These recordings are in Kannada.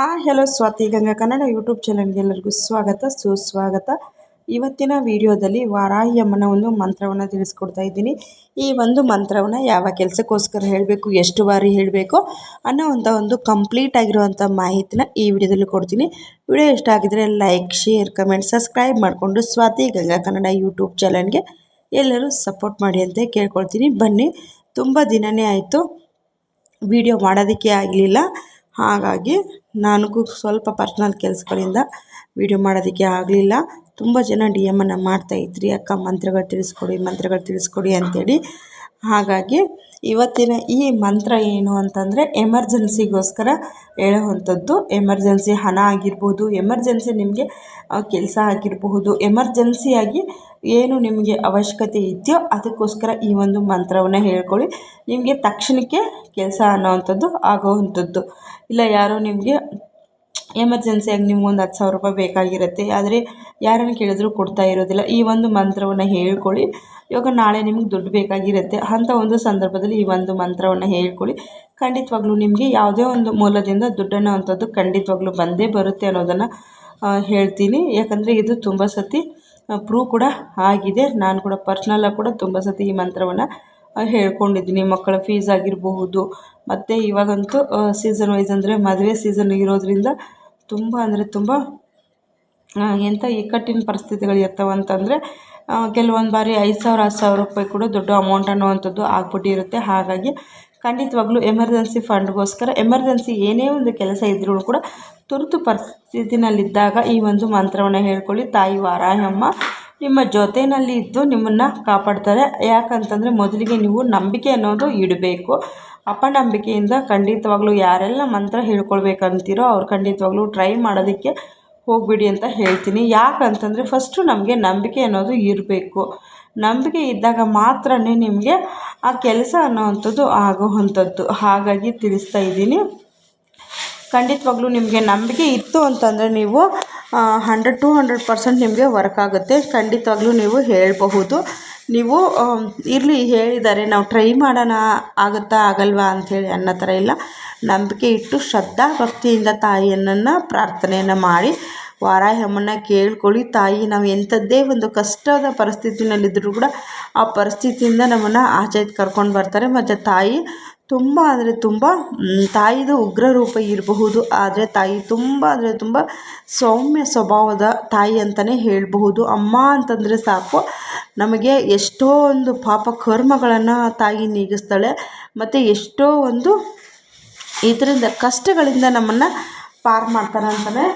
ಹಲೋ ಸ್ವಾತಿ ಗಂಗಾ ಕನ್ನಡ ಯೂಟ್ಯೂಬ್ ಚಾನಲ್ಗೆ ಎಲ್ಲರಿಗೂ ಸ್ವಾಗತ ಸುಸ್ವಾಗತ. ಇವತ್ತಿನ ವಿಡಿಯೋದಲ್ಲಿ ವಾರಾಹಿ ಅಮ್ಮನ ಒಂದು ಮಂತ್ರವನ್ನು ತಿಳಿಸ್ಕೊಡ್ತಾ ಇದ್ದೀನಿ. ಈ ಒಂದು ಮಂತ್ರವನ್ನು ಯಾವ ಕೆಲಸಕ್ಕೋಸ್ಕರ ಹೇಳಬೇಕು, ಎಷ್ಟು ಬಾರಿ ಹೇಳಬೇಕು ಅನ್ನೋವಂಥ ಒಂದು ಕಂಪ್ಲೀಟ್ ಆಗಿರುವಂಥ ಮಾಹಿತಿನ ಈ ವಿಡಿಯೋದಲ್ಲಿ ಕೊಡ್ತೀನಿ. ವಿಡಿಯೋ ಇಷ್ಟ ಆಗಿದ್ರೆ ಲೈಕ್, ಶೇರ್, ಕಮೆಂಟ್, ಸಬ್ಸ್ಕ್ರೈಬ್ ಮಾಡಿಕೊಂಡು ಸ್ವಾತಿ ಗಂಗಾ ಕನ್ನಡ ಯೂಟ್ಯೂಬ್ ಚಾನಲ್ಗೆ ಎಲ್ಲರೂ ಸಪೋರ್ಟ್ ಮಾಡಿ ಅಂತ ಕೇಳ್ಕೊಳ್ತೀನಿ. ಬನ್ನಿ, ತುಂಬ ದಿನವೇ ಆಯಿತು ವಿಡಿಯೋ ಮಾಡೋದಕ್ಕೆ ಆಗಲಿಲ್ಲ. ಹಾಗಾಗಿ ನನಗೂ ಸ್ವಲ್ಪ ಪರ್ಸ್ನಲ್ ಕೆಲಸಗಳಿಂದ ವಿಡಿಯೋ ಮಾಡೋದಕ್ಕೆ ಆಗಲಿಲ್ಲ. ತುಂಬ ಜನ ಡಿ ಎಮ್ಮನ್ನು ಮಾಡ್ತಾಯಿದ್ರಿ, ಅಕ್ಕ ಮಂತ್ರಗಳು ತಿಳಿಸ್ಕೊಡಿ ಅಂಥೇಳಿ. ಹಾಗಾಗಿ ಇವತ್ತಿನ ಈ ಮಂತ್ರ ಏನು ಅಂತಂದರೆ ಎಮರ್ಜೆನ್ಸಿಗೋಸ್ಕರ ಹೇಳೋವಂಥದ್ದು. ಎಮರ್ಜೆನ್ಸಿ ಹಣ ಆಗಿರ್ಬೋದು, ಎಮರ್ಜೆನ್ಸಿ ನಿಮಗೆ ಕೆಲಸ ಆಗಿರಬಹುದು, ಎಮರ್ಜೆನ್ಸಿಯಾಗಿ ಏನು ನಿಮಗೆ ಅವಶ್ಯಕತೆ ಇದೆಯೋ ಅದಕ್ಕೋಸ್ಕರ ಈ ಒಂದು ಮಂತ್ರವನ್ನು ಹೇಳ್ಕೊಳ್ಳಿ. ನಿಮಗೆ ತಕ್ಷಣಕ್ಕೆ ಕೆಲಸ ಅನ್ನೋವಂಥದ್ದು ಆಗೋವಂಥದ್ದು. ಇಲ್ಲ ಯಾರೋ ನಿಮಗೆ ಎಮರ್ಜೆನ್ಸಿಯಾಗಿ ನಿಮ್ಗೊಂದು 10,000 ರೂಪಾಯಿ ಬೇಕಾಗಿರುತ್ತೆ, ಆದರೆ ಯಾರನ್ನು ಕೇಳಿದ್ರೂ ಕೊಡ್ತಾ ಇರೋದಿಲ್ಲ. ಈ ಒಂದು ಮಂತ್ರವನ್ನು ಹೇಳ್ಕೊಳ್ಳಿ. ಇವಾಗ ನಾಳೆ ನಿಮಗೆ ದುಡ್ಡು ಬೇಕಾಗಿರುತ್ತೆ, ಅಂಥ ಒಂದು ಸಂದರ್ಭದಲ್ಲಿ ಈ ಒಂದು ಮಂತ್ರವನ್ನು ಹೇಳ್ಕೊಳ್ಳಿ. ಖಂಡಿತವಾಗ್ಲೂ ನಿಮಗೆ ಯಾವುದೇ ಒಂದು ಮೂಲದಿಂದ ದುಡ್ಡನ್ನು ಅಂಥದ್ದು ಖಂಡಿತವಾಗ್ಲೂ ಬಂದೇ ಬರುತ್ತೆ ಅನ್ನೋದನ್ನು ಹೇಳ್ತೀನಿ. ಯಾಕಂದರೆ ಇದು ತುಂಬ ಸತಿ ಪ್ರೂವ್ ಕೂಡ ಆಗಿದೆ. ನಾನು ಕೂಡ ಪರ್ಸ್ನಲಾಗಿ ಕೂಡ ತುಂಬ ಸತಿ ಈ ಮಂತ್ರವನ್ನು ಹೇಳ್ಕೊಂಡಿದ್ದೀನಿ. ಮಕ್ಕಳ ಫೀಸ್ ಆಗಿರಬಹುದು, ಮತ್ತು ಇವಾಗಂತೂ ಸೀಸನ್ ವೈಸ್ ಅಂದರೆ ಮದುವೆ ಸೀಸನ್ ಇರೋದ್ರಿಂದ ತುಂಬ ಅಂದರೆ ತುಂಬ ಎಂಥ ಇಕ್ಕಟ್ಟಿನ ಪರಿಸ್ಥಿತಿಗಳು ಇರ್ತಾವಂತಂದರೆ ಕೆಲವೊಂದು ಬಾರಿ 5,000 10,000 ರೂಪಾಯಿ ಕೂಡ ದೊಡ್ಡ ಅಮೌಂಟ್ ಅನ್ನುವಂಥದ್ದು ಆಗ್ಬಿಟ್ಟಿರುತ್ತೆ. ಹಾಗಾಗಿ ಖಂಡಿತವಾಗ್ಲೂ ಎಮರ್ಜೆನ್ಸಿ ಫಂಡ್ಗೋಸ್ಕರ ಎಮರ್ಜೆನ್ಸಿ ಏನೇ ಒಂದು ಕೆಲಸ ಇದ್ರೂ ಕೂಡ ತುರ್ತು ಪರಿಸ್ಥಿತಿನಲ್ಲಿದ್ದಾಗ ಈ ಒಂದು ಮಂತ್ರವನ್ನು ಹೇಳ್ಕೊಳ್ಳಿ. ತಾಯಿ ವಾರಾಹಮ್ಮ ನಿಮ್ಮ ಜೊತೆಯಲ್ಲಿ ಇದ್ದು ನಿಮ್ಮನ್ನು ಕಾಪಾಡ್ತಾರೆ. ಯಾಕಂತಂದರೆ ಮೊದಲಿಗೆ ನೀವು ನಂಬಿಕೆ ಅನ್ನೋದು ಇಡಬೇಕು. ಅಪನಂಬಿಕೆಯಿಂದ ಖಂಡಿತವಾಗ್ಲೂ ಯಾರೆಲ್ಲ ಮಂತ್ರ ಹೇಳ್ಕೊಳ್ಬೇಕಂತೀರೋ ಅವ್ರು ಖಂಡಿತವಾಗ್ಲೂ ಟ್ರೈ ಮಾಡೋದಕ್ಕೆ ಹೋಗ್ಬಿಡಿ ಅಂತ ಹೇಳ್ತೀನಿ. ಯಾಕಂತಂದರೆ ಫಸ್ಟು ನಮಗೆ ನಂಬಿಕೆ ಅನ್ನೋದು ಇರಬೇಕು. ನಂಬಿಕೆ ಇದ್ದಾಗ ಮಾತ್ರ ನಿಮಗೆ ಆ ಕೆಲಸ ಅನ್ನೋವಂಥದ್ದು ಆಗೋವಂಥದ್ದು. ಹಾಗಾಗಿ ತಿಳಿಸ್ತಾ ಇದ್ದೀನಿ. ಖಂಡಿತವಾಗ್ಲೂ ನಿಮಗೆ ನಂಬಿಕೆ ಇತ್ತು ಅಂತಂದರೆ ನೀವು 100% ನಿಮಗೆ ವರ್ಕ್ ಆಗುತ್ತೆ. ಖಂಡಿತವಾಗ್ಲೂ ನೀವು ಹೇಳಬಹುದು. ನೀವು ಇರಲಿ ಹೇಳಿದ್ದಾರೆ, ನಾವು ಟ್ರೈ ಮಾಡೋಣ, ಆಗುತ್ತಾ ಆಗಲ್ವಾ ಅಂಥೇಳಿ ಅನ್ನೋ ಥರ ಇಲ್ಲ. ನಂಬಿಕೆ ಇಟ್ಟು ಶ್ರದ್ಧಾ ಭಕ್ತಿಯಿಂದ ತಾಯಿಯನ್ನು ಪ್ರಾರ್ಥನೆಯನ್ನು ಮಾಡಿ ವಾರಾಹಿ ಅಮ್ಮನ ಕೇಳ್ಕೊಳ್ಳಿ. ತಾಯಿ ನಾವು ಎಂಥದ್ದೇ ಒಂದು ಕಷ್ಟದ ಪರಿಸ್ಥಿತಿನಲ್ಲಿದ್ದರೂ ಕೂಡ ಆ ಪರಿಸ್ಥಿತಿಯಿಂದ ನಮ್ಮನ್ನು ಆಚೆ ಕರ್ಕೊಂಡು ಬರ್ತಾರೆ. ಮತ್ತು ತಾಯಿ ತುಂಬ ಅಂದರೆ ತುಂಬ ತಾಯಿದು ಉಗ್ರ ರೂಪ ಇರಬಹುದು, ಆದರೆ ತಾಯಿ ತುಂಬ ಅಂದರೆ ತುಂಬ ಸೌಮ್ಯ ಸ್ವಭಾವದ ತಾಯಿ ಅಂತಲೇ ಹೇಳಬಹುದು. ಅಮ್ಮ ಅಂತಂದರೆ ಸಾಕು ನಮಗೆ ಎಷ್ಟೋ ಒಂದು ಪಾಪ ಕರ್ಮಗಳನ್ನು ತಾಯಿ ನೀಗಿಸ್ತಾಳೆ. ಮತ್ತು ಎಷ್ಟೋ ಒಂದು ಇದರಿಂದ ಕಷ್ಟಗಳಿಂದ ನಮ್ಮನ್ನು ಪಾರು ಮಾಡ್ತಾರೆ ಅಂತಲೇ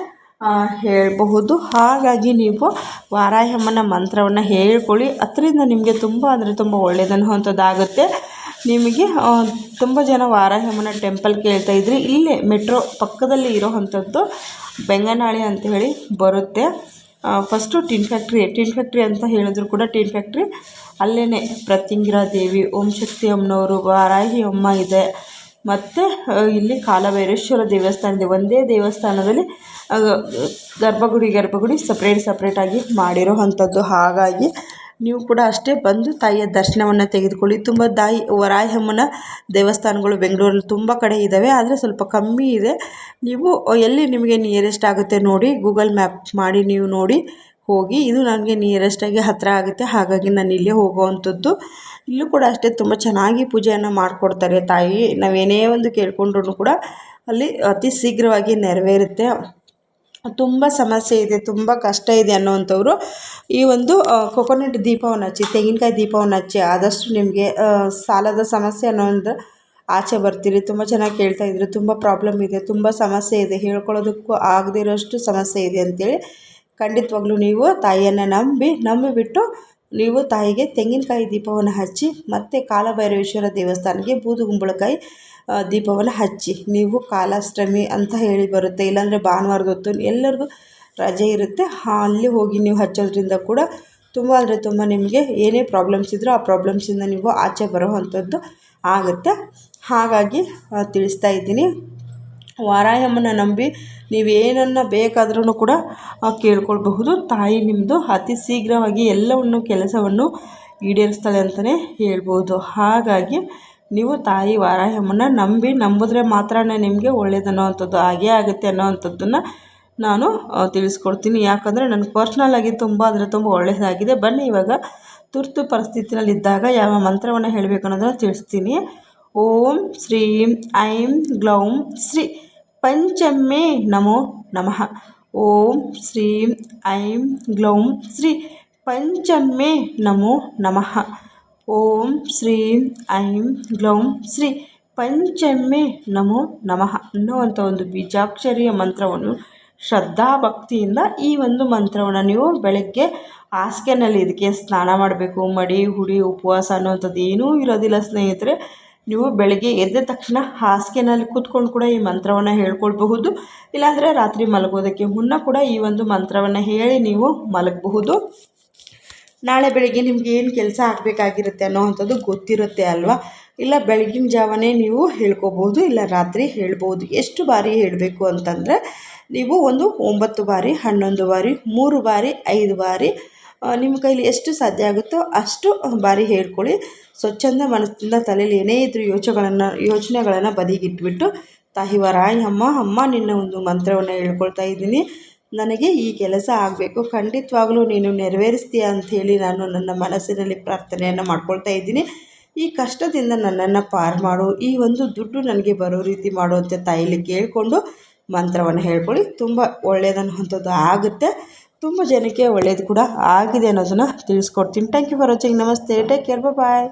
ಹೇಳಬಹುದು. ಹಾಗಾಗಿ ನೀವು ವಾರಾಹಿ ಅಮ್ಮನ ಮಂತ್ರವನ್ನು ಹೇಳ್ಕೊಳ್ಳಿ. ಅದರಿಂದ ನಿಮಗೆ ತುಂಬ ಅಂದರೆ ತುಂಬ ಒಳ್ಳೆಯದನ್ನುವಂಥದ್ದಾಗುತ್ತೆ. ನಿಮಗೆ ತುಂಬ ಜನ ವಾರಾಹಿ ಅಮ್ಮನ ಟೆಂಪಲ್ ಕೇಳ್ತಾ ಇದ್ರಿ. ಇಲ್ಲೇ ಮೆಟ್ರೋ ಪಕ್ಕದಲ್ಲಿ ಇರೋವಂಥದ್ದು ಬೆಂಗನಾಳಿ ಅಂತ ಹೇಳಿ ಬರುತ್ತೆ. ಫಸ್ಟು ಟಿನ್ ಫ್ಯಾಕ್ಟ್ರಿ ಅಂತ ಹೇಳಿದ್ರು ಕೂಡ ಟಿನ್ ಫ್ಯಾಕ್ಟ್ರಿ ಅಲ್ಲೇ ಪ್ರತ್ಯಂಗಿರಾ ದೇವಿ, ಓಂ ಶಕ್ತಿ ಅಮ್ಮನವರು, ವಾರಾಹಿ ಅಮ್ಮ ಇದೆ. ಮತ್ತು ಇಲ್ಲಿ ಕಾಲಭೈರೇಶ್ವರ ದೇವಸ್ಥಾನ ಇದೆ. ಒಂದೇ ದೇವಸ್ಥಾನದಲ್ಲಿ ಗರ್ಭಗುಡಿ ಸಪ್ರೇಟಾಗಿ ಮಾಡಿರೋ ಅಂಥದ್ದು. ಹಾಗಾಗಿ ನೀವು ಕೂಡ ಅಷ್ಟೇ ಬಂದು ತಾಯಿಯ ದರ್ಶನವನ್ನು ತೆಗೆದುಕೊಳ್ಳಿ. ತುಂಬ ವಾರಾಹಿ ಅಮ್ಮನ ದೇವಸ್ಥಾನಗಳು ಬೆಂಗಳೂರಲ್ಲಿ ತುಂಬ ಕಡೆ ಇದ್ದಾವೆ, ಆದರೆ ಸ್ವಲ್ಪ ಕಮ್ಮಿ ಇದೆ. ನೀವು ಎಲ್ಲಿ ನಿಮಗೆ ನಿಯರೆಸ್ಟ್ ಆಗುತ್ತೆ ನೋಡಿ, ಗೂಗಲ್ ಮ್ಯಾಪ್ ಮಾಡಿ ನೀವು ನೋಡಿ ಹೋಗಿ. ಇದು ನನಗೆ ನಿಯರೆಸ್ಟಾಗಿ ಹತ್ತಿರ ಆಗುತ್ತೆ, ಹಾಗಾಗಿ ನಾನು ಇಲ್ಲೇ ಹೋಗೋವಂಥದ್ದು. ಇಲ್ಲೂ ಕೂಡ ಅಷ್ಟೇ ತುಂಬ ಚೆನ್ನಾಗಿ ಪೂಜೆಯನ್ನು ಮಾಡಿಕೊಡ್ತಾರೆ ತಾಯಿ. ನಾವೇನೇ ಒಂದು ಕೇಳ್ಕೊಂಡ್ರೂ ಕೂಡ ಅಲ್ಲಿ ಅತಿ ಶೀಘ್ರವಾಗಿ ನೆರವೇರುತ್ತೆ. ತುಂಬ ಸಮಸ್ಯೆ ಇದೆ, ತುಂಬ ಕಷ್ಟ ಇದೆ ಅನ್ನೋವಂಥವ್ರು ಈ ಒಂದು ಕೊಕೊನಟ್ ದೀಪವನ್ನು ಹಚ್ಚಿ, ತೆಂಗಿನಕಾಯಿ ದೀಪವನ್ನು ಹಚ್ಚಿ ಆದಷ್ಟು ನಿಮಗೆ ಸಾಲದ ಸಮಸ್ಯೆ ಅನ್ನೋದು ಆಚೆ ಬರ್ತೀರಿ. ತುಂಬ ಚೆನ್ನಾಗಿ ಕೇಳ್ತಾಯಿದ್ರು, ತುಂಬ ಪ್ರಾಬ್ಲಮ್ ಇದೆ, ತುಂಬ ಸಮಸ್ಯೆ ಇದೆ, ಹೇಳ್ಕೊಳ್ಳೋದಕ್ಕೂ ಆಗದೇ ಇರೋಷ್ಟು ಸಮಸ್ಯೆ ಇದೆ ಅಂಥೇಳಿ. ಖಂಡಿತವಾಗ್ಲೂ ನೀವು ತಾಯಿಯನ್ನು ನಂಬಿಬಿಟ್ಟು ನೀವು ತಾಯಿಗೆ ತೆಂಗಿನಕಾಯಿ ದೀಪವನ್ನು ಹಚ್ಚಿ, ಮತ್ತು ಕಾಲಭೈರವೇಶ್ವರ ದೇವಸ್ಥಾನಕ್ಕೆ ಬೂದುಗುಂಬಳಕಾಯಿ ದೀಪವನ್ನು ಹಚ್ಚಿ. ನೀವು ಕಾಲಾಷ್ಟಮಿ ಅಂತ ಹೇಳಿ ಬರುತ್ತೆ, ಇಲ್ಲಾಂದರೆ ಭಾನುವಾರದ ಹೊತ್ತು ಎಲ್ಲರಿಗೂ ರಜೆ ಇರುತ್ತೆ, ಅಲ್ಲಿ ಹೋಗಿ ನೀವು ಹಚ್ಚೋದ್ರಿಂದ ಕೂಡ ತುಂಬ ಅಂದರೆ ತುಂಬ ನಿಮಗೆ ಏನೇ ಪ್ರಾಬ್ಲಮ್ಸ್ ಇದ್ದರೂ ಆ ಪ್ರಾಬ್ಲಮ್ಸಿಂದ ನೀವು ಆಚೆ ಬರೋ ಅಂಥದ್ದು ಆಗುತ್ತೆ. ಹಾಗಾಗಿ ತಿಳಿಸ್ತಾ ಇದ್ದೀನಿ. ವಾರಾಹಿ ಅಮ್ಮನ ನಂಬಿ ನೀವೇನನ್ನು ಬೇಕಾದ್ರೂ ಕೂಡ ಕೇಳ್ಕೊಳ್ಬಹುದು. ತಾಯಿ ನಿಮ್ಮದು ಅತಿ ಶೀಘ್ರವಾಗಿ ಎಲ್ಲವನ್ನು ಕೆಲಸವನ್ನು ಈಡೇರಿಸ್ತಾಳೆ ಅಂತಲೇ ಹೇಳ್ಬೋದು. ಹಾಗಾಗಿ ನೀವು ತಾಯಿ ವಾರಾಹಿ ಅಮ್ಮನ ನಂಬಿದ್ರೆ ಮಾತ್ರ ನಿಮಗೆ ಒಳ್ಳೇದನ್ನೋವಂಥದ್ದು ಆಗೇ ಆಗುತ್ತೆ ಅನ್ನೋವಂಥದ್ದನ್ನು ನಾನು ತಿಳಿಸ್ಕೊಡ್ತೀನಿ. ಯಾಕಂದರೆ ನನಗೆ ಪರ್ಸ್ನಲಾಗಿ ತುಂಬ ಅಂದರೆ ತುಂಬ ಒಳ್ಳೆಯದಾಗಿದೆ. ಬನ್ನಿ ಇವಾಗ ತುರ್ತು ಪರಿಸ್ಥಿತಿನಲ್ಲಿದ್ದಾಗ ಯಾವ ಮಂತ್ರವನ್ನು ಹೇಳಬೇಕು ಅನ್ನೋದನ್ನು ತಿಳಿಸ್ತೀನಿ. ಓಂ ಶ್ರೀಂ ಐಂ ಗ್ಲೌಂ ಶ್ರೀ ಪಂಚಮ್ಮೇ ನಮೋ ನಮಃ. ಓಂ ಶ್ರೀಂ ಐಂ ಗ್ಲೌಂ ಶ್ರೀ ಪಂಚಮ್ಮೇ ನಮೋ ನಮಃ. ಓಂ ಶ್ರೀಂ ಐಂ ಗ್ಲೌಂ ಶ್ರೀ ಪಂಚಮ್ಮೇ ನಮೋ ನಮಃ ಅನ್ನುವಂಥ ಒಂದು ಬೀಜಾಕ್ಷರಿಯ ಮಂತ್ರವನ್ನು ಶ್ರದ್ಧಾಭಕ್ತಿಯಿಂದ ಈ ಒಂದು ಮಂತ್ರವನ್ನು ನೀವು ಬೆಳಗ್ಗೆ ಹಾಸಿಗೆನಲ್ಲಿ ಇದಕ್ಕೆ ಸ್ನಾನ ಮಾಡಬೇಕು, ಮಡಿ ಹುಡಿ ಉಪವಾಸ ಅನ್ನುವಂಥದ್ದು ಏನೂ ಇರೋದಿಲ್ಲ ಸ್ನೇಹಿತರೆ. ನೀವು ಬೆಳಗ್ಗೆ ಎದ್ದ ತಕ್ಷಣ ಹಾಸಿಗೆನಲ್ಲಿ ಕೂತ್ಕೊಂಡು ಕೂಡ ಈ ಮಂತ್ರವನ್ನು ಹೇಳ್ಕೊಳ್ಬಹುದು. ಇಲ್ಲಾಂದರೆ ರಾತ್ರಿ ಮಲಗೋದಕ್ಕೆ ಮುನ್ನ ಕೂಡ ಈ ಒಂದು ಮಂತ್ರವನ್ನು ಹೇಳಿ ನೀವು ಮಲಗಬಹುದು. ನಾಳೆ ಬೆಳಗ್ಗೆ ನಿಮ್ಗೆ ಏನು ಕೆಲಸ ಆಗಬೇಕಾಗಿರುತ್ತೆ ಅನ್ನೋವಂಥದ್ದು ಗೊತ್ತಿರುತ್ತೆ ಅಲ್ವಾ. ಇಲ್ಲ ಬೆಳಗಿನ ಜಾವನೇ ನೀವು ಹೇಳ್ಕೊಬೋದು, ಇಲ್ಲ ರಾತ್ರಿ ಹೇಳ್ಬೋದು. ಎಷ್ಟು ಬಾರಿ ಹೇಳಬೇಕು ಅಂತಂದರೆ ನೀವು ಒಂದು 9 ಬಾರಿ, 11 ಬಾರಿ, 3 ಬಾರಿ, 5 ಬಾರಿ ನಿಮ್ಮ ಕೈಲಿ ಎಷ್ಟು ಸಾಧ್ಯ ಆಗುತ್ತೋ ಅಷ್ಟು ಬಾರಿ ಹೇಳ್ಕೊಳ್ಳಿ. ಸ್ವಚ್ಛಂದ ಮನಸ್ಸಿಂದ ತಲೆಯಲ್ಲಿ ಏನೇ ಇದ್ರೂ ಯೋಚನೆಗಳನ್ನು ಬದಿಗಿಟ್ಬಿಟ್ಟು ತಾಯಿ ವಾರಾಹಿ ಅಮ್ಮ ನಿನ್ನ ಒಂದು ಮಂತ್ರವನ್ನು ಹೇಳ್ಕೊಳ್ತಾ ಇದ್ದೀನಿ. ನನಗೆ ಈ ಕೆಲಸ ಆಗಬೇಕು, ಖಂಡಿತವಾಗಲೂ ನೀನು ನೆರವೇರಿಸ್ತೀಯ ಅಂಥೇಳಿ ನಾನು ನನ್ನ ಮನಸ್ಸಿನಲ್ಲಿ ಪ್ರಾರ್ಥನೆಯನ್ನು ಮಾಡ್ಕೊಳ್ತಾ ಇದ್ದೀನಿ. ಈ ಕಷ್ಟದಿಂದ ನನ್ನನ್ನು ಪಾರು ಮಾಡು, ಈ ಒಂದು ದುಡ್ಡು ನನಗೆ ಬರೋ ರೀತಿ ಮಾಡು ಅಂತ ತಾಯಿಲಿ ಕೇಳಿಕೊಂಡು ಮಂತ್ರವನ್ನು ಹೇಳ್ಕೊಳ್ಳಿ. ತುಂಬ ಒಳ್ಳೆಯದನ್ನುವಂಥದ್ದು ಆಗುತ್ತೆ. ತುಂಬ ಜನಕ್ಕೆ ಒಳ್ಳೆಯದು ಕೂಡ ಆಗಿದೆ ಅನ್ನೋದನ್ನು ತಿಳಿಸ್ಕೊಡ್ತೀನಿ. Thank you for watching. ನಮಸ್ತೆ. Take care. ಬಾಯ್.